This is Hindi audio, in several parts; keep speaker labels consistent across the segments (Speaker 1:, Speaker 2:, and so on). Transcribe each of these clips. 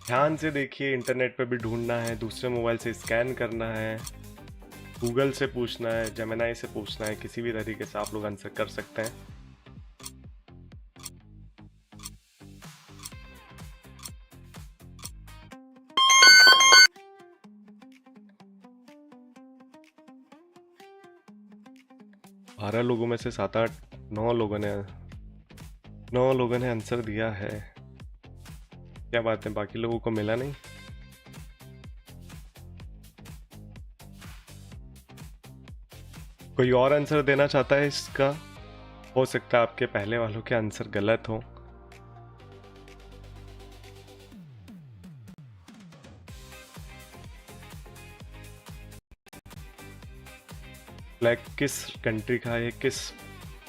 Speaker 1: ध्यान से देखिए, इंटरनेट पे भी ढूंढना है, दूसरे मोबाइल से स्कैन करना है, गूगल से पूछना है, जेमिनाई से पूछना है, किसी भी तरीके से आप लोग आंसर कर सकते हैं। बारह लोगों में से 7-8 9 लोगों ने आंसर दिया है। क्या बात है, बाकी लोगों को मिला नहीं? कोई और आंसर देना चाहता है इसका? हो सकता है आपके पहले वालों के आंसर गलत हो। फ्लैग किस कंट्री का है, किस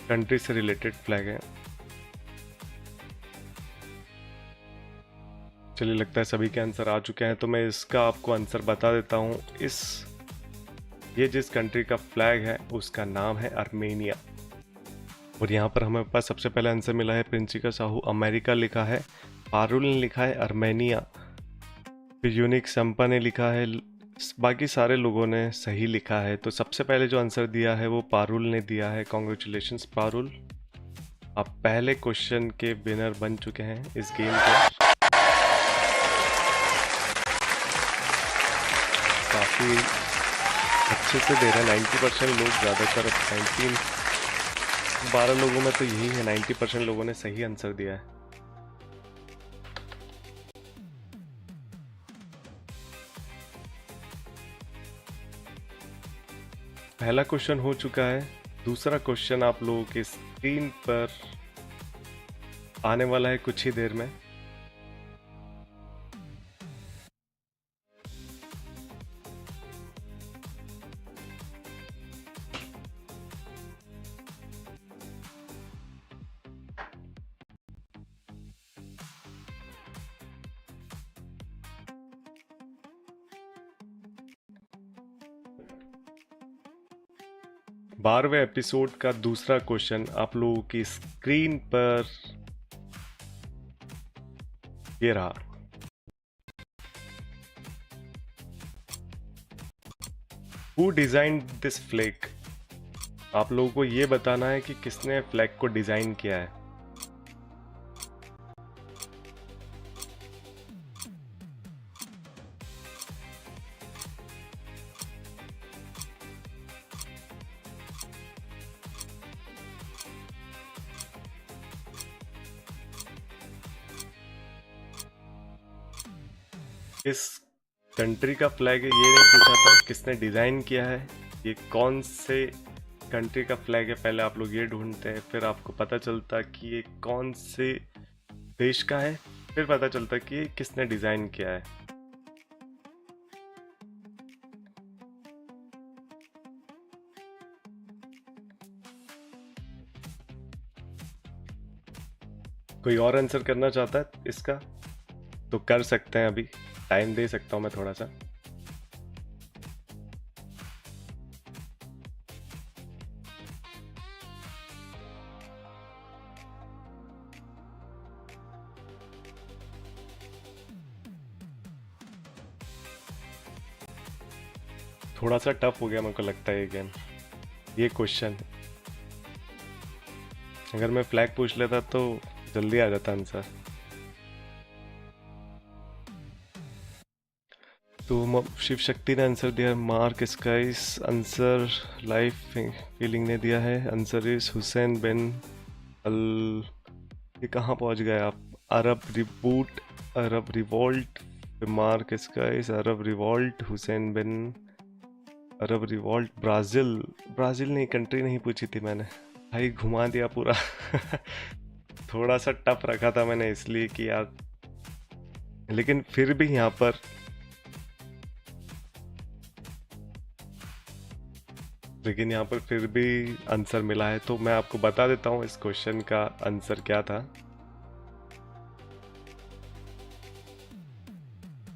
Speaker 1: कंट्री से रिलेटेड फ्लैग है? चलिए, लगता है सभी के आंसर आ चुके हैं, तो मैं इसका आपको आंसर बता देता हूँ। ये जिस कंट्री का फ्लैग है उसका नाम है अर्मेनिया। और यहाँ पर हमें पास सबसे पहले आंसर मिला है प्रिंसिका साहू, अमेरिका लिखा है। पारुल ने लिखा है अर्मेनिया। फिर यूनिक संपा ने लिखा है। बाकी सारे लोगों ने सही लिखा है। तो सबसे पहले जो आंसर दिया है वो पारुल ने दिया है। कॉन्ग्रेचुलेशंस पारुल, आप पहले क्वेश्चन के विनर बन चुके हैं इस गेम के। काफ़ी अच्छे से दे रहे हैं 90% लोग, ज़्यादातर 12 लोगों में तो यही है, 90% लोगों ने सही आंसर दिया है। पहला क्वेश्चन हो चुका है। दूसरा क्वेश्चन आप लोगों के स्क्रीन पर आने वाला है कुछ ही देर में। 12वें एपिसोड का दूसरा क्वेश्चन आप लोगों की स्क्रीन पर ये रहा। Who designed this flag? आप लोगों को ये बताना है कि किसने फ्लैग को डिजाइन किया है। इस कंट्री का फ्लैग है, ये नहीं पूछा था किसने डिजाइन किया है। ये कौन से कंट्री का फ्लैग है, पहले आप लोग ये ढूंढते हैं, फिर आपको पता चलता कि ये कौन से देश का है, फिर पता चलता कि ये किसने डिजाइन किया है। कोई और आंसर करना चाहता है इसका तो कर सकते हैं, अभी टाइम दे सकता हूं मैं थोड़ा सा। थोड़ा सा टफ हो गया मेरे को लगता है ये गेम, ये क्वेश्चन। अगर मैं फ्लैग पूछ लेता तो जल्दी आ जाता आंसर। तो शिव शक्ति ने आंसर दिया है mark skies. Answer life feeling ने दिया है। आंसर इज हुसैन बिन अल। ये कहाँ पहुँच गए आप? अरब रिबूट, अरब रिवॉल्ट, मार्क स्काइस, अरब रिवॉल्ट, हुसैन बिन अरब रिवॉल्ट, ब्राज़ील। ब्राज़ील नहीं, कंट्री नहीं पूछी थी मैंने भाई, घुमा दिया पूरा। थोड़ा सा टफ रखा था मैंने इसलिए कि यार, लेकिन फिर भी यहाँ पर फिर भी आंसर मिला है। तो मैं आपको बता देता हूँ इस क्वेश्चन का आंसर क्या था।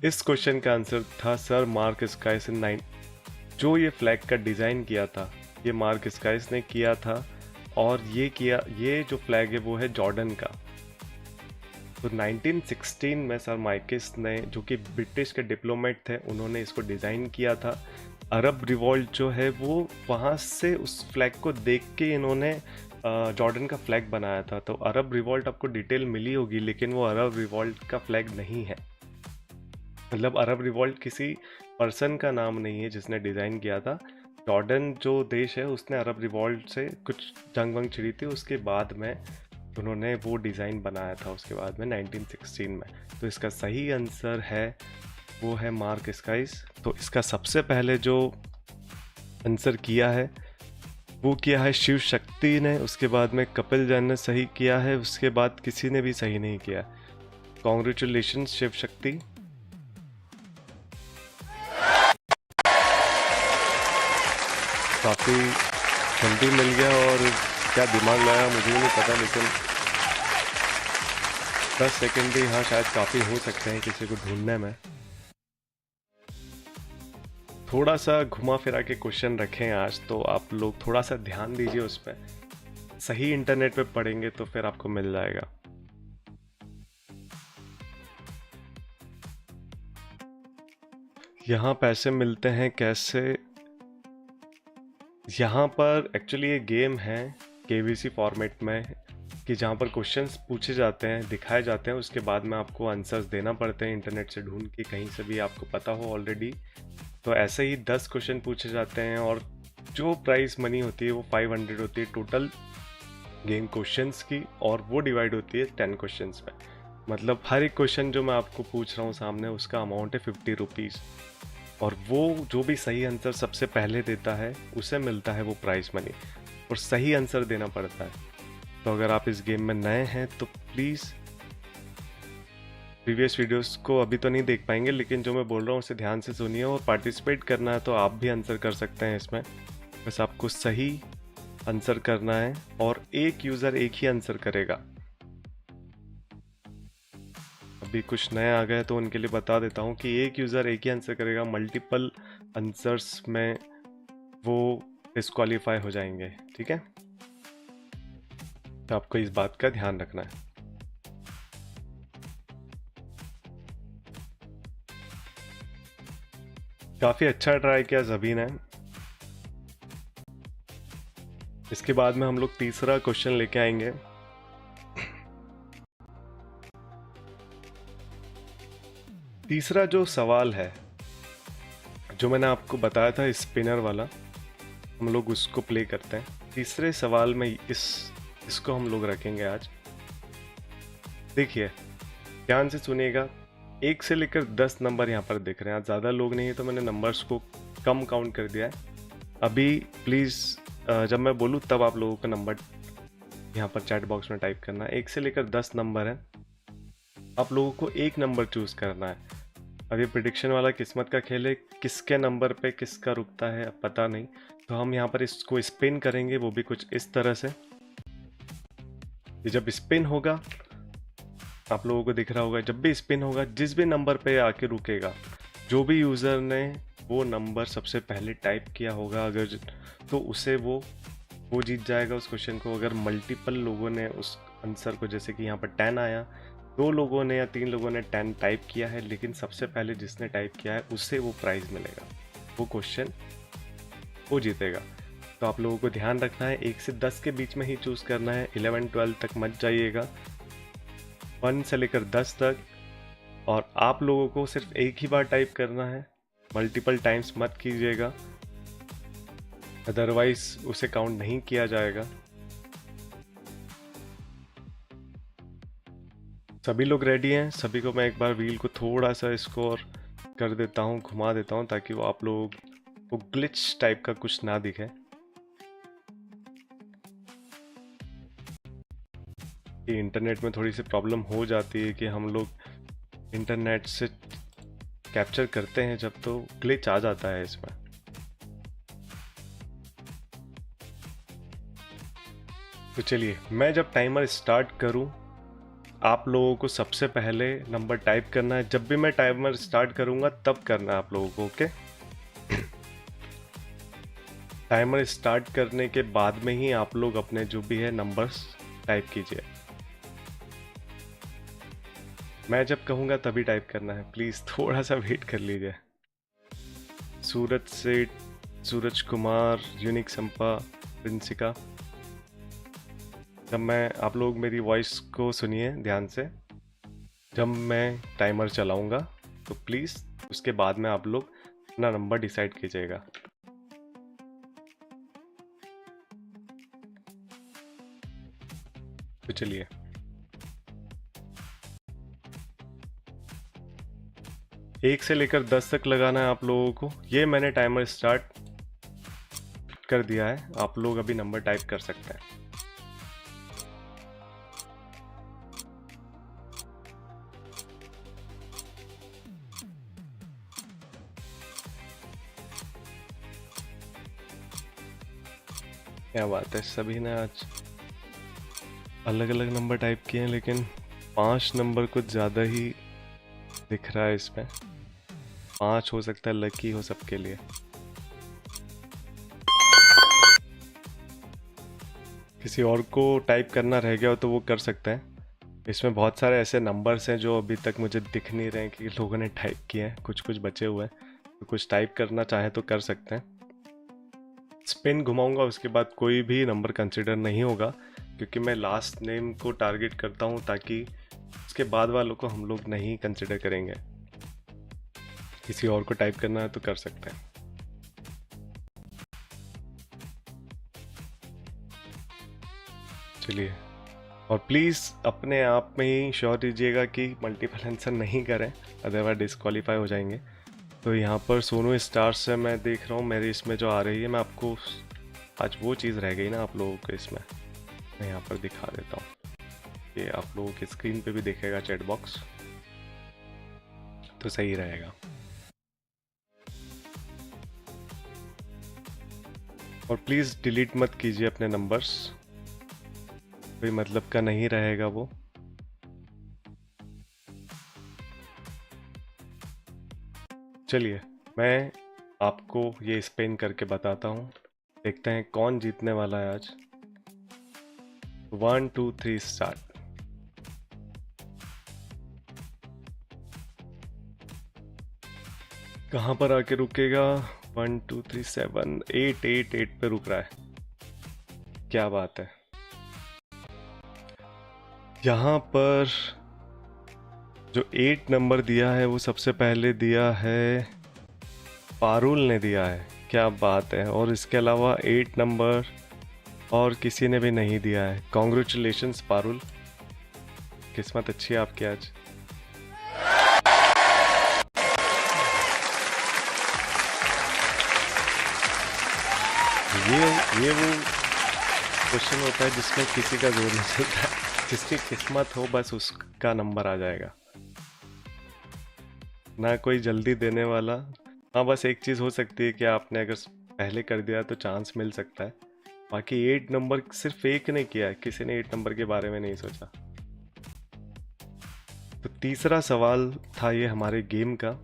Speaker 1: इस क्वेश्चन का आंसर था सर मार्क स्काइस इन 9। जो ये फ्लैग का डिज़ाइन किया था ये मार्क स्काइस ने किया था। और ये जो फ्लैग है वो है जॉर्डन का। तो 1916 में सर माइकस ने, जो कि ब्रिटिश के डिप्लोमेट थे, उन्होंने इसको डिज़ाइन किया था। अरब रिवॉल्ट जो है वो वहाँ से उस फ्लैग को देख के इन्होंने जॉर्डन का फ्लैग बनाया था। तो अरब रिवॉल्ट आपको डिटेल मिली होगी, लेकिन वो अरब रिवॉल्ट का फ्लैग नहीं है। मतलब अरब रिवॉल्ट किसी पर्सन का नाम नहीं है जिसने डिज़ाइन किया था। जॉर्डन जो देश है उसने अरब रिवॉल्ट से कुछ जंग वंग छिड़ी थी, उसके बाद में उन्होंने वो डिज़ाइन बनाया था उसके बाद में 1916 में। तो इसका सही आंसर है वो है मार्क स्काइस। तो इसका सबसे पहले जो आंसर किया है वो किया है शिव शक्ति ने, उसके बाद में कपिल जैन ने सही किया है, उसके बाद किसी ने भी सही नहीं किया। कॉन्ग्रेचुलेशन शिव शक्ति। काफ़ी जल्दी मिल गया, और क्या दिमाग लगाया मुझे भी नहीं पता, लेकिन 10 सेकंड भी हाँ शायद काफ़ी हो सकते हैं किसी को ढूंढने में। थोड़ा सा घुमा फिरा के क्वेश्चन रखें आज, तो आप लोग थोड़ा सा ध्यान दीजिए उस पर। सही इंटरनेट पे पढ़ेंगे तो फिर आपको मिल जाएगा। यहाँ पैसे मिलते हैं कैसे? यहाँ पर एक्चुअली ये गेम है केवीसी फॉर्मेट में, कि जहाँ पर क्वेश्चंस पूछे जाते हैं, दिखाए जाते हैं, उसके बाद में आपको आंसर्स देना पड़ते हैं इंटरनेट से ढूंढ के, कहीं से भी आपको पता हो ऑलरेडी। तो ऐसे ही 10 क्वेश्चन पूछे जाते हैं, और जो प्राइस मनी होती है वो 500 होती है टोटल गेम क्वेश्चंस की, और वो डिवाइड होती है 10 क्वेश्चंस में। मतलब हर एक क्वेश्चन जो मैं आपको पूछ रहा हूँ सामने, उसका अमाउंट है 50 रुपीज़, और वो जो भी सही आंसर सबसे पहले देता है उसे मिलता है वो प्राइस मनी, और सही आंसर देना पड़ता है। तो अगर आप इस गेम में नए हैं तो प्लीज़ प्रीवियस वीडियोस को अभी तो नहीं देख पाएंगे, लेकिन जो मैं बोल रहा हूँ उसे ध्यान से सुनिए, और पार्टिसिपेट करना है तो आप भी आंसर कर सकते हैं इसमें। बस आपको सही आंसर करना है, और एक यूज़र एक ही आंसर करेगा। अभी कुछ नए आ गए तो उनके लिए बता देता हूँ कि एक यूज़र एक ही आंसर करेगा, मल्टीपल आंसर्स में वो डिस्क्वालीफाई हो जाएंगे, ठीक है? तो आपको इस बात का ध्यान रखना है। काफ़ी अच्छा ट्राई किया सभी ने। इसके बाद में हम लोग तीसरा क्वेश्चन लेके आएंगे। तीसरा जो सवाल है, जो मैंने आपको बताया था स्पिनर वाला, हम लोग उसको प्ले करते हैं। तीसरे सवाल में इसको हम लोग रखेंगे आज। देखिए ध्यान से सुनिएगा, 1 से लेकर 10 नंबर यहाँ पर दिख रहे हैं। आज ज़्यादा लोग नहीं है तो मैंने नंबर्स को कम काउंट कर दिया है। अभी प्लीज़ जब मैं बोलूँ तब आप लोगों का नंबर यहाँ पर चैट बॉक्स में टाइप करना है। 1 से लेकर 10 नंबर है, आप लोगों को एक नंबर चूज़ करना है। अब ये प्रिडिक्शन वाला किस्मत का खेल है, किसके नंबर पे किसका रुकता है अब पता नहीं। तो हम यहाँ पर इसको स्पिन करेंगे, वो भी कुछ इस तरह से। जब स्पिन होगा, आप लोगों को दिख रहा होगा, जब भी स्पिन होगा जिस भी नंबर पे आके रुकेगा, जो भी यूज़र ने वो नंबर सबसे पहले टाइप किया होगा अगर, तो उसे वो जीत जाएगा उस क्वेश्चन को। अगर मल्टीपल लोगों ने उस आंसर को, जैसे कि यहाँ पर 10 आया, 2 लोगों ने या 3 लोगों ने 10 टाइप किया है, लेकिन सबसे पहले जिसने टाइप किया है उससे वो प्राइज़ मिलेगा, वो क्वेश्चन वो जीतेगा। तो आप लोगों को ध्यान रखना है, 1 से 10 के बीच में ही चूज़ करना है, 11-12 तक मत जाइएगा, 1 से लेकर 10 तक। और आप लोगों को सिर्फ एक ही बार टाइप करना है, मल्टीपल टाइम्स मत कीजिएगा, अदरवाइज उसे काउंट नहीं किया जाएगा। सभी लोग रेडी हैं? सभी को मैं एक बार व्हील को थोड़ा सा इसको और कर देता हूँ, घुमा देता हूँ, ताकि वो आप लोगों को ग्लिच टाइप का कुछ ना दिखे। कि इंटरनेट में थोड़ी सी प्रॉब्लम हो जाती है कि हम लोग इंटरनेट से कैप्चर करते हैं जब, तो ग्लिच आ जाता है इसमें। तो चलिए, मैं जब टाइमर स्टार्ट करूं, आप लोगों को सबसे पहले नंबर टाइप करना है। जब भी मैं टाइमर स्टार्ट करूंगा तब करना है आप लोगों को, ओके? टाइमर स्टार्ट करने के बाद में ही आप लोग अपने जो भी है नंबर्स टाइप कीजिए। मैं जब कहूँगा तभी टाइप करना है, प्लीज़ थोड़ा सा वेट कर लीजिए। सूरज सेठ, सूरज कुमार, यूनिक संपा, प्रिंसिका। जब मैं, आप लोग मेरी वॉइस को सुनिए ध्यान से, जब मैं टाइमर चलाऊंगा तो प्लीज़ उसके बाद में आप लोग अपना नंबर डिसाइड कीजिएगा। तो चलिए, एक से लेकर 10 तक लगाना है आप लोगों को। ये मैंने टाइमर स्टार्ट कर दिया है, आप लोग अभी नंबर टाइप कर सकते हैं। क्या बात है, सभी ने आज अलग अलग नंबर टाइप किए हैं, लेकिन 5 नंबर कुछ ज़्यादा ही दिख रहा है इसमें। 5 हो सकता है लकी हो सबके लिए। किसी और को टाइप करना रह गया हो तो वो कर सकते हैं। इसमें बहुत सारे ऐसे नंबर्स हैं जो अभी तक मुझे दिख नहीं रहे हैं कि लोगों ने टाइप किए हैं, कुछ कुछ बचे हुए हैं, तो कुछ टाइप करना चाहे तो कर सकते हैं। स्पिन घुमाऊंगा, उसके बाद कोई भी नंबर कंसिडर नहीं होगा, क्योंकि मैं लास्ट नेम को टारगेट करता हूं, ताकि उसके बाद वालों को हम लोग नहीं कंसिडर करेंगे। किसी और को टाइप करना है तो कर सकते हैं। चलिए, और प्लीज़ अपने आप में ही श्योर दीजिएगा कि मल्टीपल आंसर नहीं करें, अदरवाइज डिस्क्वालीफाई हो जाएंगे। तो यहाँ पर सोनू स्टार से मैं देख रहा हूँ, मेरी इसमें जो आ रही है, मैं आपको आज वो चीज़ रह गई ना आप लोगों को, इसमें मैं यहाँ पर दिखा देता हूँ। ये आप लोगों की स्क्रीन पे भी दिखेगा चैट बॉक्स, तो सही रहेगा। और प्लीज़ डिलीट मत कीजिए अपने नंबर्स, कोई मतलब का नहीं रहेगा वो। चलिए, मैं आपको ये स्पेन करके बताता हूँ, देखते हैं कौन जीतने वाला है आज। 1 2 3 स्टार्ट। कहाँ पर आके रुकेगा? 1 2 3 7 8 8 8 पे रुक रहा है, क्या बात है। यहाँ पर जो 8 नंबर दिया है वो सबसे पहले दिया है पारुल ने दिया है, क्या बात है। और इसके अलावा 8 नंबर और किसी ने भी नहीं दिया है। कॉन्ग्रेचुलेशंस पारुल, किस्मत अच्छी है आपकी आज। ये वो क्वेश्चन होता है जिसमें किसी का जोर नहीं चलता, जिसकी किस्मत हो बस उसका नंबर आ जाएगा, ना कोई जल्दी देने वाला। हाँ, बस एक चीज़ हो सकती है कि आपने अगर पहले कर दिया तो चांस मिल सकता है, बाकी 8 नंबर सिर्फ एक ने किया है, किसी ने 8 नंबर के बारे में नहीं सोचा। तो तीसरा सवाल था ये हमारे गेम का।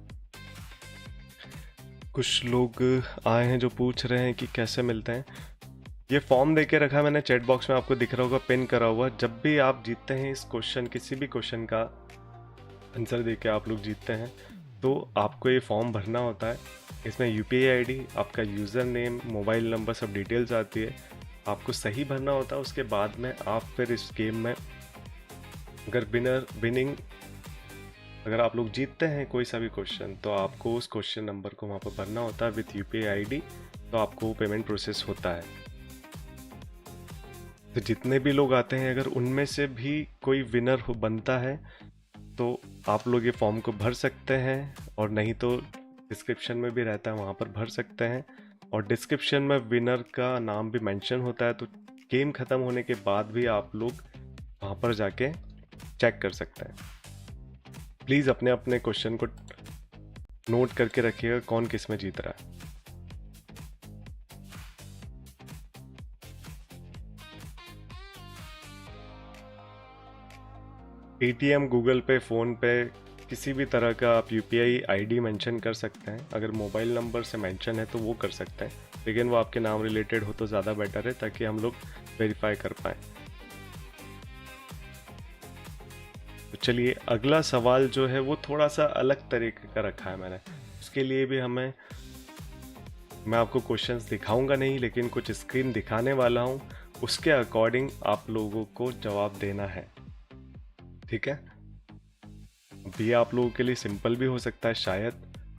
Speaker 1: कुछ लोग आए हैं जो पूछ रहे हैं कि कैसे मिलते हैं। ये फॉर्म दे के रखा है मैंने चैट बॉक्स में, आपको दिख रहा होगा पिन करा हुआ। जब भी आप जीतते हैं इस क्वेश्चन, किसी भी क्वेश्चन का आंसर दे के आप लोग जीतते हैं, तो आपको ये फॉर्म भरना होता है। इसमें यूपीआई आईडी, आपका यूज़र नेम, मोबाइल नंबर, सब डिटेल्स आती है, आपको सही भरना होता है। उसके बाद में आप फिर इस गेम में अगर अगर आप लोग जीतते हैं कोई सा भी क्वेश्चन, तो आपको उस क्वेश्चन नंबर को वहाँ पर भरना होता है विथ यूपीआई आईडी, तो आपको पेमेंट प्रोसेस होता है। तो जितने भी लोग आते हैं, अगर उनमें से भी कोई विनर हो बनता है, तो आप लोग ये फॉर्म को भर सकते हैं, और नहीं तो डिस्क्रिप्शन में भी रहता है, वहाँ पर भर सकते हैं। और डिस्क्रिप्शन में विनर का नाम भी मेंशन होता है, तो गेम ख़त्म होने के बाद भी आप लोग वहाँ पर जाके चेक कर सकते हैं। प्लीज़ अपने अपने क्वेश्चन को नोट करके रखिएगा कौन किस में जीत रहा है। पेटीएम, गूगल पे, फ़ोन पे, किसी भी तरह का आप यूपीआई आईडी मेंशन कर सकते हैं। अगर मोबाइल नंबर से मेंशन है तो वो कर सकते हैं, लेकिन वो आपके नाम रिलेटेड हो तो ज़्यादा बेटर है, ताकि हम लोग वेरीफाई कर पाएँ। तो चलिए अगला सवाल जो है वो थोड़ा सा अलग तरीके का रखा है मैंने। उसके लिए भी मैं आपको क्वेश्चंस दिखाऊंगा नहीं, लेकिन कुछ स्क्रीन दिखाने वाला हूँ, उसके अकॉर्डिंग आप लोगों को जवाब देना है। ठीक है, ये आप लोगों के लिए सिंपल भी हो सकता है शायद,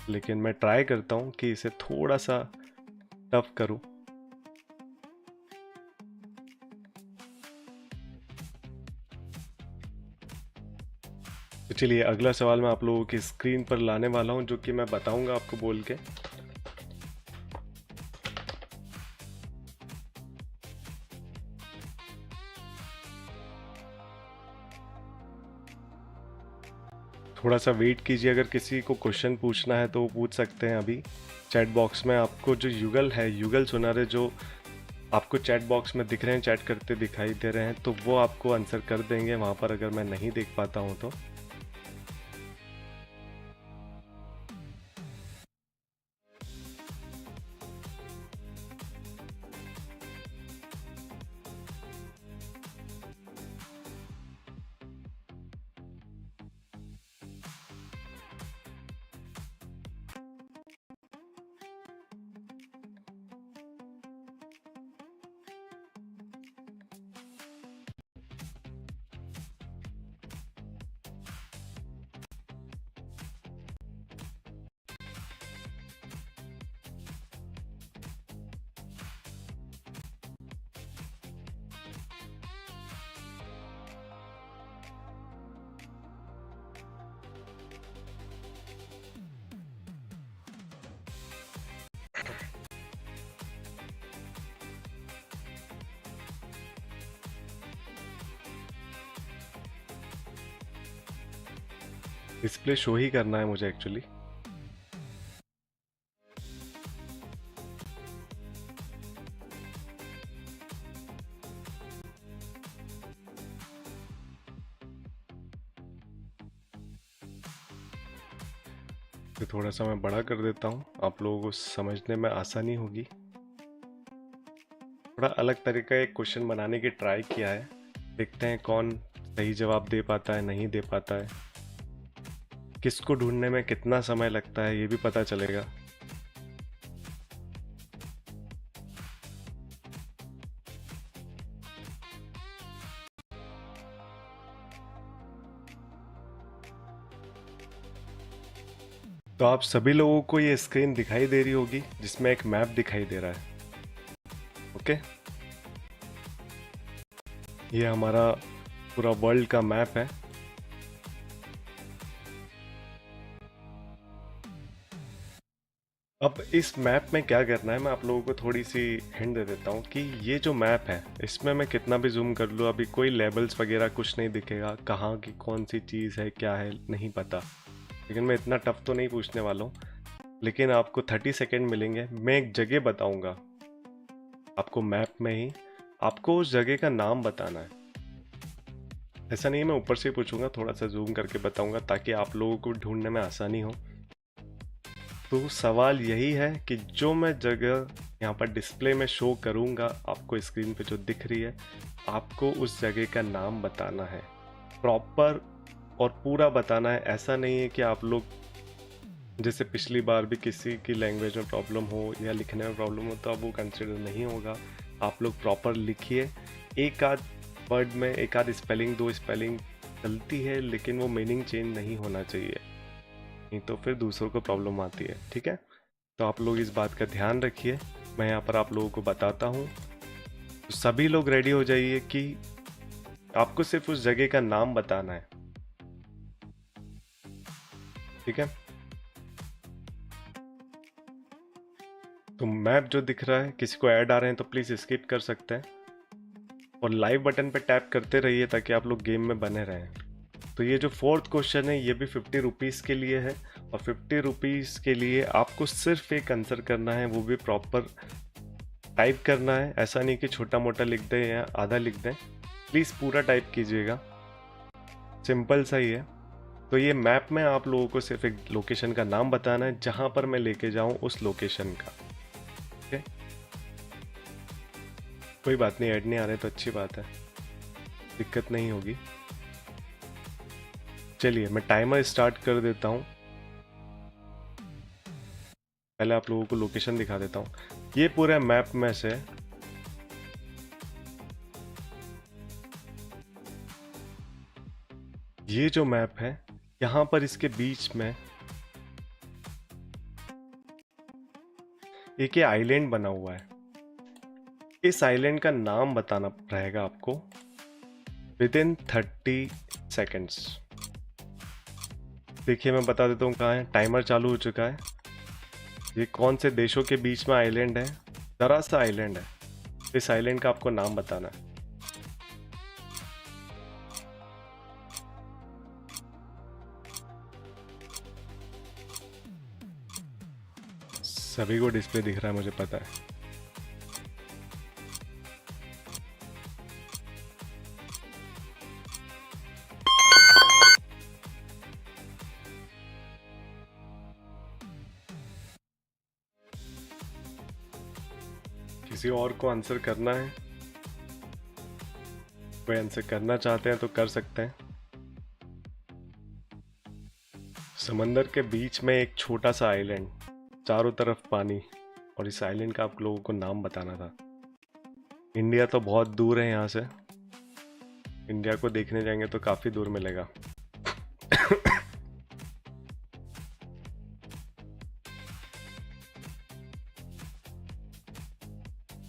Speaker 1: लेकिन मैं ट्राई करता हूँ कि इसे थोड़ा सा टफ करूँ। तो चलिए अगला सवाल मैं आप लोगों की स्क्रीन पर लाने वाला हूँ, जो कि मैं बताऊंगा आपको बोल के। थोड़ा सा वेट कीजिए, अगर किसी को क्वेश्चन पूछना है तो वो पूछ सकते हैं अभी चैट बॉक्स में। आपको जो युगल है, युगल सुनारे, जो आपको चैट बॉक्स में दिख रहे हैं, चैट करते दिखाई दे रहे हैं, तो वो आपको आंसर कर देंगे वहाँ पर, अगर मैं नहीं देख पाता हूँ तो। डिस्प्ले शो ही करना है मुझे एक्चुअली। तो थोड़ा सा मैं बड़ा कर देता हूँ, आप लोगों को समझने में आसानी होगी। थोड़ा अलग तरीके का एक क्वेश्चन बनाने की ट्राई किया है, देखते हैं कौन सही जवाब दे पाता है, नहीं दे पाता है, किसको ढूंढने में कितना समय लगता है ये भी पता चलेगा। तो आप सभी लोगों को ये स्क्रीन दिखाई दे रही होगी, जिसमें एक मैप दिखाई दे रहा है। ओके, ये हमारा पूरा वर्ल्ड का मैप है। अब इस मैप में क्या करना है, मैं आप लोगों को थोड़ी सी हिंट दे देता हूँ कि ये जो मैप है, इसमें मैं कितना भी जूम कर लूँ, अभी कोई लेबल्स वगैरह कुछ नहीं दिखेगा, कहाँ की कौन सी चीज़ है, क्या है, नहीं पता। लेकिन मैं इतना टफ तो नहीं पूछने वाला हूँ, लेकिन आपको 30 सेकेंड मिलेंगे। मैं एक जगह बताऊँगा आपको, मैप में ही आपको उस जगह का नाम बताना है। ऐसा नहीं है मैं ऊपर से ही पूछूंगा, थोड़ा सा जूम करके बताऊंगा ताकि आप लोगों को ढूंढने में आसानी हो। तो सवाल यही है कि जो मैं जगह यहाँ पर डिस्प्ले में शो करूँगा आपको, स्क्रीन पे जो दिख रही है, आपको उस जगह का नाम बताना है, प्रॉपर और पूरा बताना है। ऐसा नहीं है कि आप लोग जैसे पिछली बार भी किसी की लैंग्वेज में प्रॉब्लम हो या लिखने में प्रॉब्लम हो तो अब वो कंसिडर नहीं होगा। आप लोग प्रॉपर लिखिए, एक आध वर्ड में एक आध स्पेलिंग, दो स्पेलिंग गलती है, लेकिन वो मीनिंग चेंज नहीं होना चाहिए, नहीं तो फिर दूसरों को प्रॉब्लम आती है। ठीक है, तो आप लोग इस बात का ध्यान रखिए। मैं यहाँ पर आप लोगों को बताता हूँ, तो सभी लोग रेडी हो जाइए कि आपको सिर्फ उस जगह का नाम बताना है। ठीक है, तो मैप जो दिख रहा है, किसी को ऐड आ रहे हैं तो प्लीज़ स्किप कर सकते हैं, और लाइव बटन पे टैप करते रहिए ताकि आप लोग गेम में बने रहें। तो ये जो फोर्थ क्वेश्चन है, ये भी 50 रुपीज़ के लिए है, और 50 रुपीज़ के लिए आपको सिर्फ एक आंसर करना है, वो भी प्रॉपर टाइप करना है। ऐसा नहीं कि छोटा मोटा लिख दें या आधा लिख दें, प्लीज़ पूरा टाइप कीजिएगा, सिंपल सा ही है। तो ये मैप में आप लोगों को सिर्फ एक लोकेशन का नाम बताना है, जहाँ पर मैं लेके जाऊँ उस लोकेशन का। ओके, कोई बात नहीं, ऐड नहीं आ रहे तो अच्छी बात है, दिक्कत नहीं होगी। चलिए मैं टाइमर स्टार्ट कर देता हूँ। पहले आप लोगों को लोकेशन दिखा देता हूँ। ये पूरा मैप में से ये जो मैप है, यहाँ पर इसके बीच में एक ये आइलैंड बना हुआ है। इस आइलैंड का नाम बताना रहेगा आपको विद इन 30 सेकेंड्स। देखिए मैं बता देता हूँ कहाँ है। टाइमर चालू हो चुका है। ये कौन से देशों के बीच में आइलैंड है? जरा सा आइलैंड है। इस आइलैंड का आपको नाम बताना है। सभी को डिस्प्ले दिख रहा है, मुझे पता है। किसी और को आंसर करना है? कोई आंसर करना चाहते हैं तो कर सकते हैं। समंदर के बीच में एक छोटा सा आइलैंड, चारों तरफ पानी, और इस आइलैंड का आप लोगों को नाम बताना था। इंडिया तो बहुत दूर है यहाँ से। इंडिया को देखने जाएंगे तो काफी दूर मिलेगा।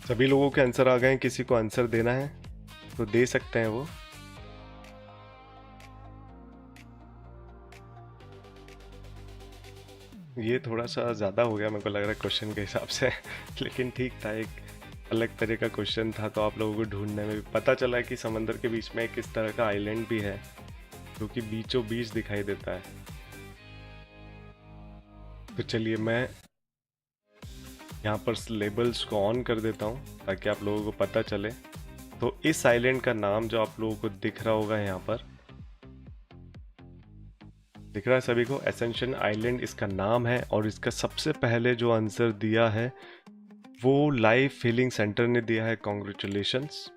Speaker 1: सभी लोगों के आंसर आ गए हैं। किसी को आंसर देना है तो दे सकते हैं वो। ये थोड़ा सा ज़्यादा हो गया मेरे को लग रहा है क्वेश्चन के हिसाब से, लेकिन ठीक था। एक अलग तरह का क्वेश्चन था तो आप लोगों को ढूंढने में भी पता चला कि समंदर के बीच में एक इस तरह का आइलैंड भी है जो कि बीचों बीच दिखाई देता है। तो चलिए मैं यहाँ पर लेबल्स को ऑन कर देता हूँ ताकि आप लोगों को पता चले। तो इस आइलैंड का नाम जो आप लोगों को दिख रहा होगा, यहाँ पर दिख रहा है सभी को, एसेंशन आइलैंड इसका नाम है। और इसका सबसे पहले जो आंसर दिया है वो लाइफ हीलिंग सेंटर ने दिया है। कॉन्ग्रेचुलेशंस।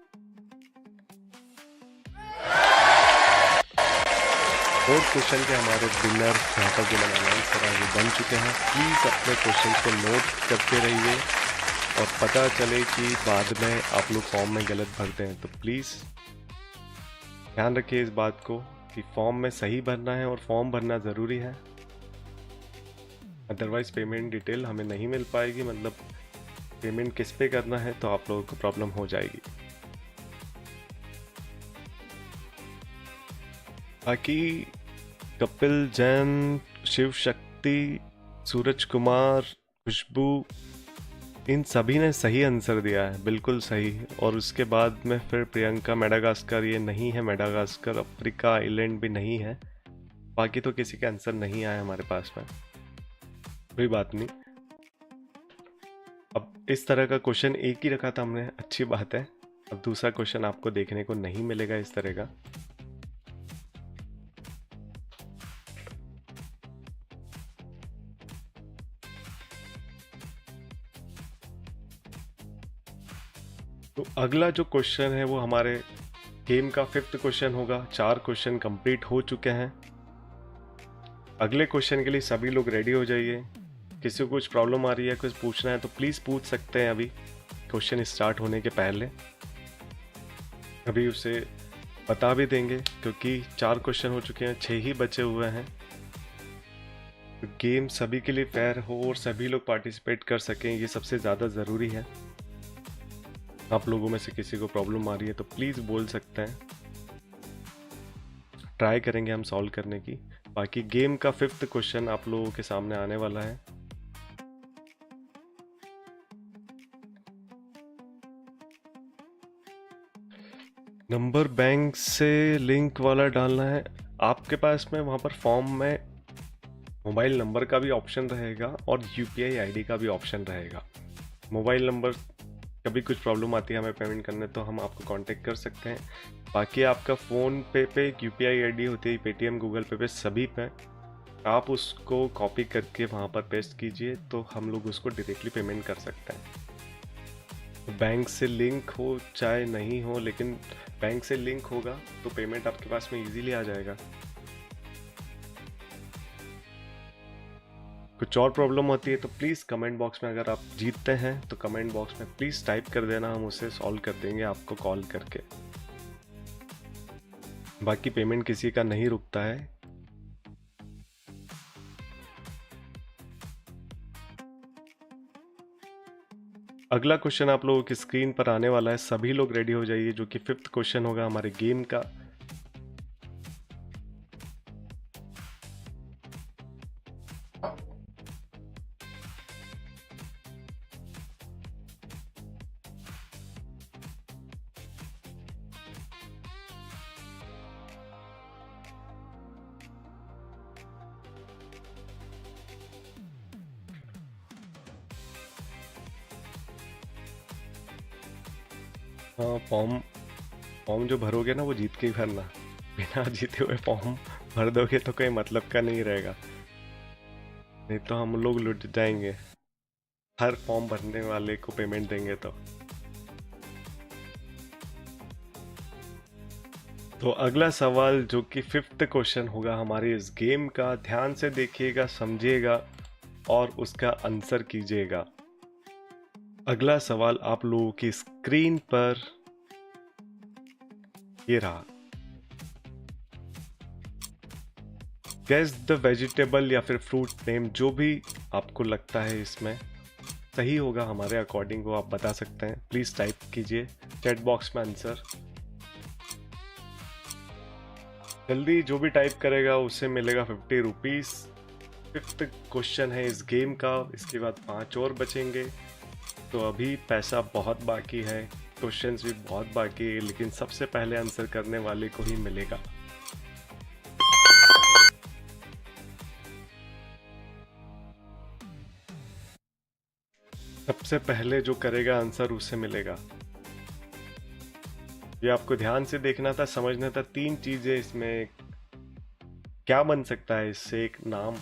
Speaker 1: फोर्थ क्वेश्चन के हमारे विनर यहाँ पर जो मैंने अनाउंस करा वो बन चुके हैं। प्लीज़ अपने क्वेश्चन को नोट करते रहिए और पता चले कि बाद में आप लोग फॉर्म में गलत भरते हैं तो प्लीज़ ध्यान रखिए इस बात को कि फॉर्म में सही भरना है और फॉर्म भरना ज़रूरी है। अदरवाइज़ पेमेंट डिटेल हमें नहीं मिल पाएगी, मतलब पेमेंट किस पे करना है तो आप लोगों को प्रॉब्लम हो जाएगी। बाकी कपिल जैन, शिव शक्ति, सूरज कुमार, खुशबू, इन सभी ने सही आंसर दिया है, बिल्कुल सही। और उसके बाद में फिर प्रियंका, मेडागास्कर ये नहीं है, मेडागास्कर अफ्रीका आइलैंड भी नहीं है। बाकी तो किसी का आंसर नहीं आया हमारे पास में, कोई बात नहीं। अब इस तरह का क्वेश्चन एक ही रखा था हमने, अच्छी बात है। अब दूसरा क्वेश्चन आपको देखने को नहीं मिलेगा इस तरह का। तो अगला जो क्वेश्चन है वो हमारे गेम का 5th क्वेश्चन होगा। 4 क्वेश्चन कंप्लीट हो चुके हैं। अगले क्वेश्चन के लिए सभी लोग रेडी हो जाइए। किसी को कुछ प्रॉब्लम आ रही है, कुछ पूछना है तो प्लीज़ पूछ सकते हैं अभी क्वेश्चन स्टार्ट होने के पहले। अभी उसे बता भी देंगे क्योंकि 4 क्वेश्चन हो चुके हैं, 6 ही बचे हुए हैं। तो गेम सभी के लिए फेयर हो और सभी लोग पार्टिसिपेट कर सकें, ये सबसे ज़्यादा ज़रूरी है। आप लोगों में से किसी को प्रॉब्लम आ रही है तो प्लीज़ बोल सकते हैं, ट्राई करेंगे हम सॉल्व करने की। बाकी गेम का 5th क्वेश्चन आप लोगों के सामने आने वाला है। नंबर बैंक से लिंक वाला डालना है। आपके पास में वहाँ पर फॉर्म में मोबाइल नंबर का भी ऑप्शन रहेगा और यूपीआई आईडी का भी ऑप्शन रहेगा। मोबाइल नंबर कभी कुछ प्रॉब्लम आती है हमें पेमेंट करने तो हम आपको कांटेक्ट कर सकते हैं। बाकी आपका फ़ोन पे यूपीआई आईडी होती है, पेटीएम, गूगल पे सभी पे आप उसको कॉपी करके वहाँ पर पेस्ट कीजिए तो हम लोग उसको डायरेक्टली पेमेंट कर सकते हैं। बैंक से लिंक हो चाहे नहीं हो, लेकिन बैंक से लिंक होगा तो पेमेंट आपके पास में इजीली आ जाएगा। कुछ और प्रॉब्लम होती है तो प्लीज़ कमेंट बॉक्स में, अगर आप जीतते हैं तो कमेंट बॉक्स में प्लीज़ टाइप कर देना, हम उसे सॉल्व कर देंगे आपको कॉल करके। बाकी पेमेंट किसी का नहीं रुकता है। अगला क्वेश्चन आप लोगों की स्क्रीन पर आने वाला है, सभी लोग रेडी हो जाइए, जो कि 5th क्वेश्चन होगा हमारे गेम का। हाँ, फॉर्म जो भरोगे ना वो जीत के ही भरना, बिना जीते हुए फॉर्म भर दोगे तो कोई मतलब का नहीं रहेगा, नहीं तो हम लोग लुट जाएंगे हर फॉर्म भरने वाले को पेमेंट देंगे तो अगला सवाल जो कि 5th क्वेश्चन होगा हमारे इस गेम का, ध्यान से देखिएगा, समझिएगा और उसका आंसर कीजिएगा। अगला सवाल आप लोगों की स्क्रीन पर ये रहा। गेस द वेजिटेबल या फिर फ्रूट नेम, जो भी आपको लगता है इसमें सही होगा हमारे अकॉर्डिंग, वो आप बता सकते हैं। प्लीज टाइप कीजिए चैट बॉक्स में आंसर। जल्दी जो भी टाइप करेगा उसे मिलेगा 50 रुपीज। 5th क्वेश्चन है इस गेम का, इसके बाद 5 और बचेंगे, तो अभी पैसा बहुत बाकी है, क्वेश्चंस भी बहुत बाकी है, लेकिन सबसे पहले आंसर करने वाले को ही मिलेगा। सबसे पहले जो करेगा आंसर उसे मिलेगा। ये आपको ध्यान से देखना था, समझना था। 3 चीजें इसमें, क्या बन सकता है इससे एक नाम,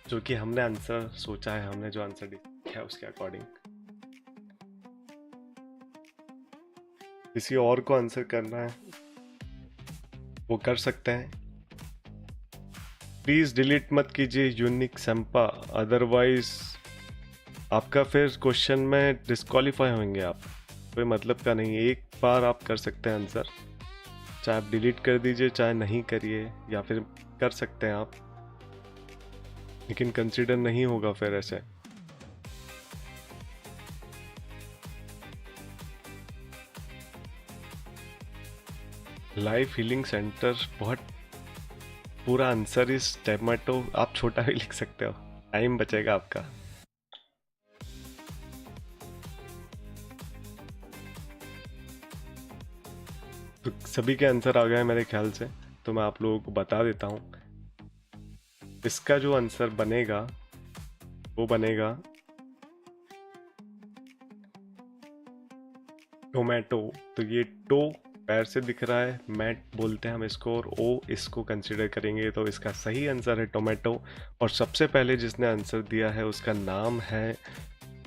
Speaker 1: जो कि हमने आंसर सोचा है, हमने जो आंसर दिया उसके अकॉर्डिंग। किसी और को आंसर करना है वो कर सकते हैं। प्लीज डिलीट मत कीजिए यूनिक सैंपा, अदरवाइज आपका फिर क्वेश्चन में डिस्क्वालीफाई होंगे आप, कोई मतलब का नहीं है। एक बार आप कर सकते हैं आंसर, चाहे आप डिलीट कर दीजिए चाहे नहीं करिए, या फिर कर सकते हैं आप, लेकिन कंसीडर नहीं होगा फिर ऐसे। लाइफ हीलिंग सेंटर, बहुत पूरा आंसर इस टमाटो, आप छोटा भी लिख सकते हो, टाइम बचेगा आपका। तो सभी के आंसर आ गए मेरे ख्याल से, तो मैं आप लोगों को बता देता हूँ। इसका जो आंसर बनेगा वो बनेगा टोमेटो। तो ये टो पैर से दिख रहा है, मैट बोलते हैं हम इसको, और ओ इसको कंसिडर करेंगे, तो इसका सही आंसर है टोमेटो। और सबसे पहले जिसने आंसर दिया है उसका नाम है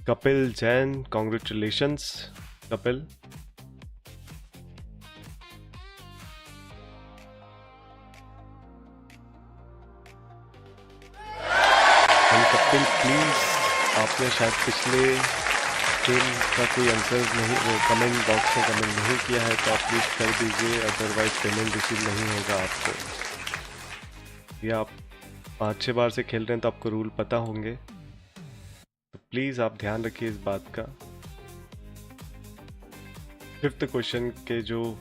Speaker 1: कपिल जैन। कॉन्ग्रेचुलेशंस कपिल। कपिल प्लीज, आपने शायद पिछले दिन का कोई आंसर नहीं, वो कमेंट बॉक्स में कमेंट नहीं किया है, तो आप प्लीज कर दीजिए, अदरवाइज पेमेंट रिसीव नहीं होगा आपको। या आप 5-6 बार से खेल रहे हैं तो आपको रूल पता होंगे, तो प्लीज आप ध्यान रखिए इस बात का। 5th क्वेश्चन के जो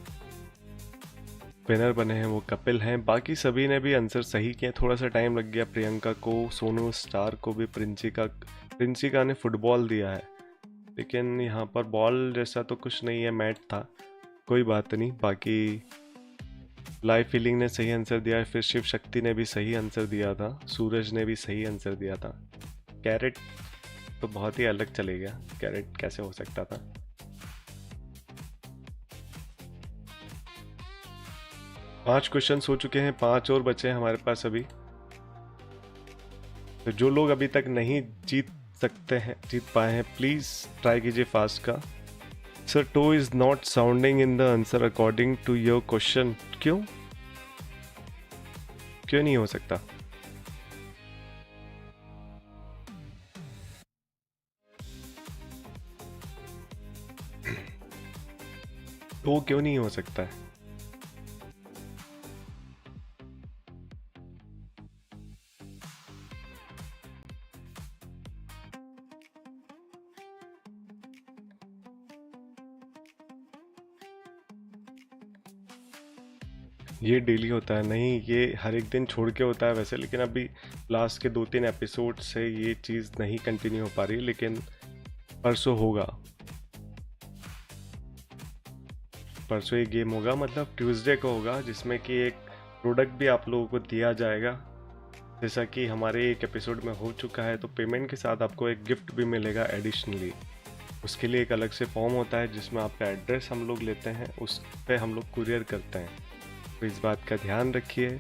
Speaker 1: विनर बने हैं वो कपिल हैं। बाकी सभी ने भी आंसर सही किए, थोड़ा सा टाइम लग गया प्रियंका को, सोनू स्टार को भी, प्रिंसिका ने फुटबॉल दिया है, लेकिन यहाँ पर बॉल जैसा तो कुछ नहीं है, मैट था, कोई बात नहीं। बाकी लाइफ फीलिंग ने सही आंसर दिया है, फिर शिव शक्ति ने भी सही आंसर दिया था, सूरज ने भी सही आंसर दिया था। कैरेट तो बहुत ही अलग चले गया, कैरेट कैसे हो सकता था। पांच क्वेश्चन हो चुके हैं, 5 और बचे हैं हमारे पास अभी। तो जो लोग अभी तक नहीं जीत पाए हैं, प्लीज ट्राई कीजिए फास्ट का। Sir two is not sounding in the answer according to your question. क्यों नहीं हो सकता? तो क्यों नहीं हो सकता है? ये डेली होता है नहीं, ये हर एक दिन छोड़ के होता है वैसे, लेकिन अभी लास्ट के 2-3 एपिसोड से ये चीज़ नहीं कंटिन्यू हो पा रही, लेकिन परसों होगा। परसों एक गेम होगा, मतलब ट्यूसडे को होगा, जिसमें कि एक प्रोडक्ट भी आप लोगों को दिया जाएगा। जैसा कि हमारे एक एपिसोड में हो चुका है, तो पेमेंट के साथ आपको एक गिफ्ट भी मिलेगा एडिशनली। उसके लिए एक अलग से फॉर्म होता है जिसमें आपका एड्रेस हम लोग लेते हैं, उस पर हम लोग कुरियर करते हैं। तो इस बात का ध्यान रखिए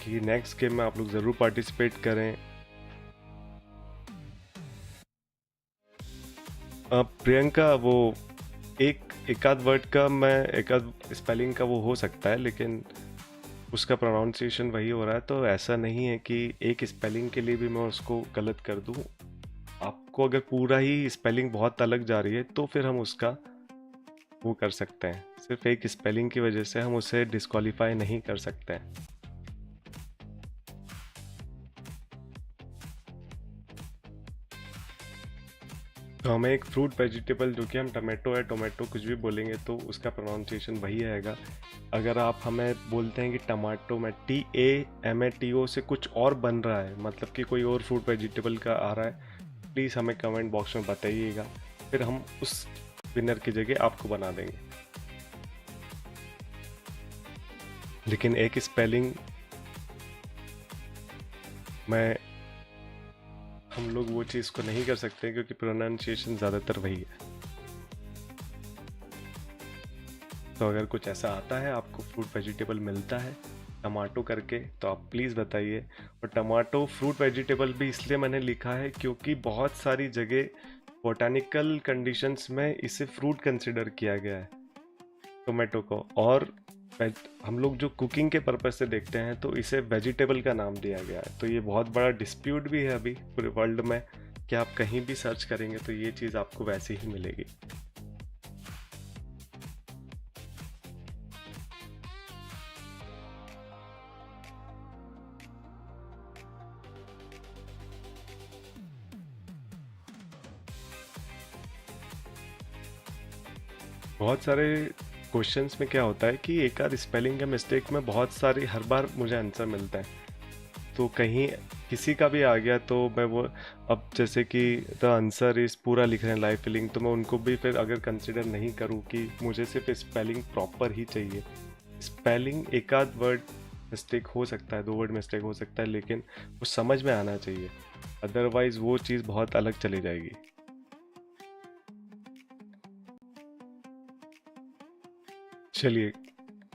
Speaker 1: कि नेक्स्ट गेम में आप लोग ज़रूर पार्टिसिपेट करें। प्रियंका, वो एक आध वर्ड का, मैं एक आध स्पेलिंग का वो हो सकता है, लेकिन उसका प्रोनाउंसिएशन वही हो रहा है, तो ऐसा नहीं है कि एक स्पेलिंग के लिए भी मैं उसको गलत कर दूं। आपको अगर पूरा ही स्पेलिंग बहुत अलग जा रही है तो फिर हम उसका वो कर सकते हैं। सिर्फ एक स्पेलिंग की वजह से हम उसे डिस्क्वालीफाई नहीं कर सकते हैं। तो हमें एक फ्रूट वेजिटेबल, जो कि हम टमाटो है, टोमेटो कुछ भी बोलेंगे तो उसका प्रोनाउंसिएशन वही आएगा। अगर आप हमें बोलते हैं कि टमाटो में TAMATO से कुछ और बन रहा है, मतलब कि कोई और फ्रूट वेजिटेबल का आ रहा है, प्लीज़ हमें कमेंट बॉक्स में बताइएगा, फिर हम उस विनर की जगह आपको बना देंगे। लेकिन एक स्पेलिंग में हम लोग वो चीज़ को नहीं कर सकते, क्योंकि प्रोनाउंसिएशन ज़्यादातर वही है। तो अगर कुछ ऐसा आता है, आपको फ्रूट वेजिटेबल मिलता है टमाटो करके, तो आप प्लीज़ बताइए। और टमाटो फ्रूट वेजिटेबल भी इसलिए मैंने लिखा है क्योंकि बहुत सारी जगह बोटानिकल कंडीशंस में इसे फ्रूट कंसिडर किया गया है टोमेटो को, और हम लोग जो कुकिंग के पर्पज से देखते हैं तो इसे वेजिटेबल का नाम दिया गया है। तो ये बहुत बड़ा डिस्प्यूट भी है अभी पूरे वर्ल्ड में, कि आप कहीं भी सर्च करेंगे तो ये चीज़ आपको वैसे ही मिलेगी। बहुत सारे क्वेश्चंस में क्या होता है कि एक आध स्पेलिंग के मिस्टेक में बहुत सारी हर बार मुझे आंसर मिलता है, तो कहीं किसी का भी आ गया तो मैं वो, अब जैसे कि द आंसर इस पूरा लिख रहे हैं लाइव फिलिंग, तो मैं उनको भी फिर अगर कंसिडर नहीं करूँ कि मुझे सिर्फ स्पेलिंग प्रॉपर ही चाहिए। स्पेलिंग एक आध वर्ड मिस्टेक हो सकता है, 2 वर्ड मिस्टेक हो सकता है, लेकिन वो समझ में आना चाहिए, अदरवाइज वो चीज़ बहुत अलग चली जाएगी। चलिए,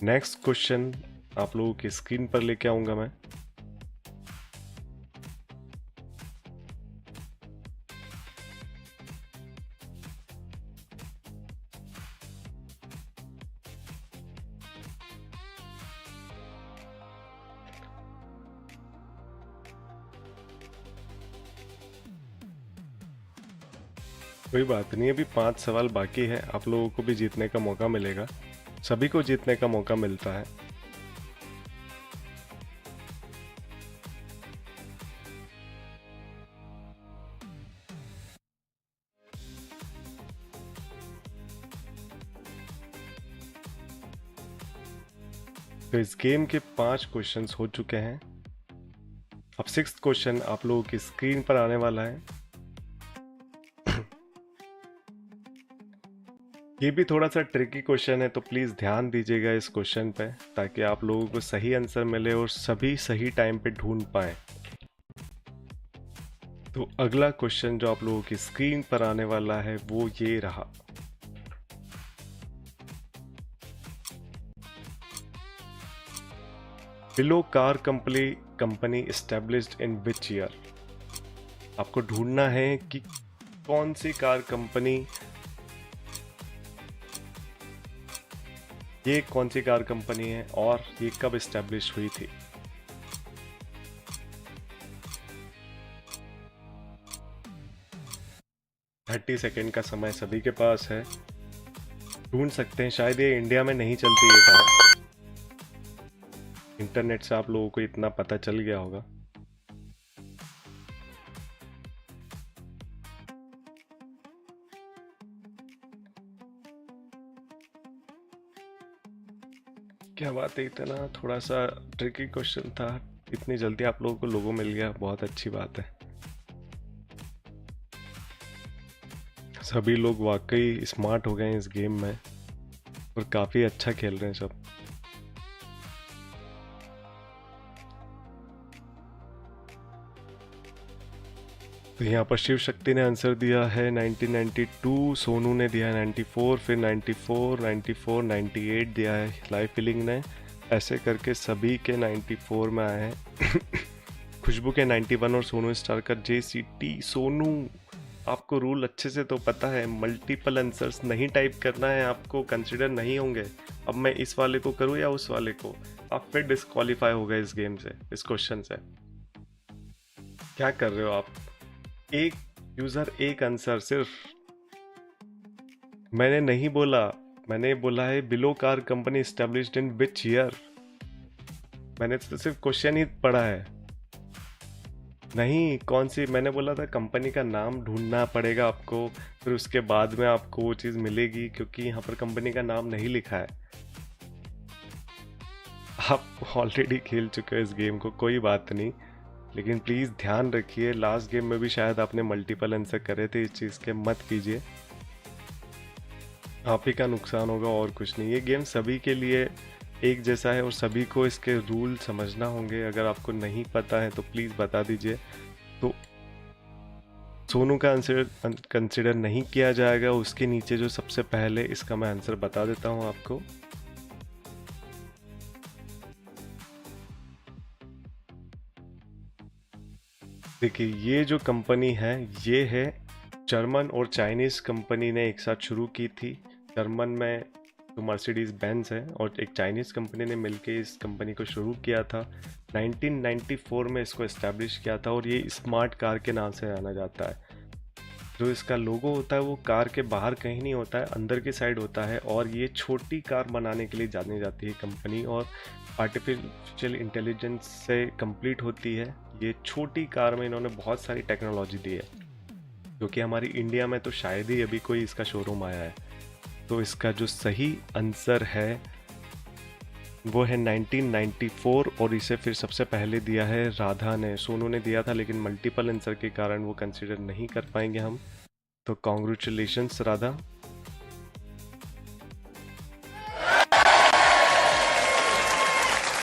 Speaker 1: नेक्स्ट क्वेश्चन आप लोगों की स्क्रीन पर लेके आऊँगा मैं। कोई बात नहीं, अभी 5 सवाल बाकी है, आप लोगों को भी जीतने का मौका मिलेगा, सभी को जीतने का मौका मिलता है। तो इस गेम के 5 क्वेश्चंस हो चुके हैं। अब 6th क्वेश्चन आप लोगों की स्क्रीन पर आने वाला है। ये भी थोड़ा सा ट्रिकी क्वेश्चन है, तो प्लीज़ ध्यान दीजिएगा इस क्वेश्चन पे, ताकि आप लोगों को सही आंसर मिले और सभी सही टाइम पे ढूंढ पाए। तो अगला क्वेश्चन जो आप लोगों की स्क्रीन पर आने वाला है वो ये रहा। Below car company established in which year. आपको ढूंढना है कि कौन सी कार कंपनी, ये कौन सी कार कंपनी है और ये कब एस्टेब्लिश हुई थी। थर्टी सेकेंड का समय सभी के पास है। ढूंढ सकते हैं, शायद ये इंडिया में नहीं चलती ये कार। इंटरनेट से आप लोगों को इतना पता चल गया होगा। क्या बात है, इतना थोड़ा सा ट्रिकी क्वेश्चन था, इतनी जल्दी आप लोगों को लोगो मिल गया, बहुत अच्छी बात है। सभी लोग वाकई स्मार्ट हो गए हैं इस गेम में और काफ़ी अच्छा खेल रहे हैं सब। तो यहाँ पर शिव शक्ति ने आंसर दिया है 1992, सोनू ने दिया है 94, फिर 94, 94, 98 दिया है लाइव फीलिंग ने। ऐसे करके सभी के 94 में आए हैं। खुशबू के 91 और सोनू स्टार का JCT। सोनू, आपको रूल अच्छे से तो पता है, मल्टीपल आंसर्स नहीं टाइप करना है, आपको कंसिडर नहीं होंगे। अब मैं इस वाले को करूँ या उस वाले को, आप फिर डिस्क्वालीफाई हो गए इस गेम से, इस क्वेश्चन से। क्या कर रहे हो आप? एक यूजर एक आंसर सिर्फ। मैंने नहीं बोला, मैंने बोला है below car company established in which year. मैंने तो सिर्फ क्वेश्चन ही पढ़ा है। नहीं, कौन सी, मैंने बोला था कंपनी का नाम ढूंढना पड़ेगा आपको, फिर उसके बाद में आपको वो चीज़ मिलेगी, क्योंकि यहाँ पर कंपनी का नाम नहीं लिखा है। आप ऑलरेडी खेल चुके हो इस गेम को, कोई बात नहीं, लेकिन प्लीज़ ध्यान रखिए, लास्ट गेम में भी शायद आपने मल्टीपल आंसर करे थे, इस चीज़ के मत कीजिए, आप ही का नुकसान होगा और कुछ नहीं। ये गेम सभी के लिए एक जैसा है और सभी को इसके रूल समझना होंगे। अगर आपको नहीं पता है तो प्लीज़ बता दीजिए। तो सोनू का आंसर कंसिडर नहीं किया जाएगा, उसके नीचे जो सबसे पहले, इसका मैं आंसर बता देता हूँ आपको। देखिए, ये जो कंपनी है ये है जर्मन और चाइनीज़ कंपनी ने एक साथ शुरू की थी। जर्मन में तो मर्सिडीज़ बेंज है और एक चाइनीज़ कंपनी ने मिलके इस कंपनी को शुरू किया था। 1994 में इसको इस्टेब्लिश किया था और ये स्मार्ट कार के नाम से जाना जाता है। जो इसका लोगो होता है वो कार के बाहर कहीं नहीं होता है, अंदर की साइड होता है, और ये छोटी कार बनाने के लिए जानी जाती है कंपनी, और आर्टिफिशियल इंटेलिजेंस से कंप्लीट होती है। ये छोटी कार में इन्होंने बहुत सारी टेक्नोलॉजी दी है, जो कि हमारी इंडिया में तो शायद ही अभी कोई इसका शोरूम आया है। तो इसका जो सही आंसर है वो है 1994, और इसे फिर सबसे पहले दिया है राधा ने। सोनू ने दिया था लेकिन मल्टीपल आंसर के कारण वो कंसिडर नहीं कर पाएंगे हम। तो कॉन्ग्रेचुलेशंस राधा।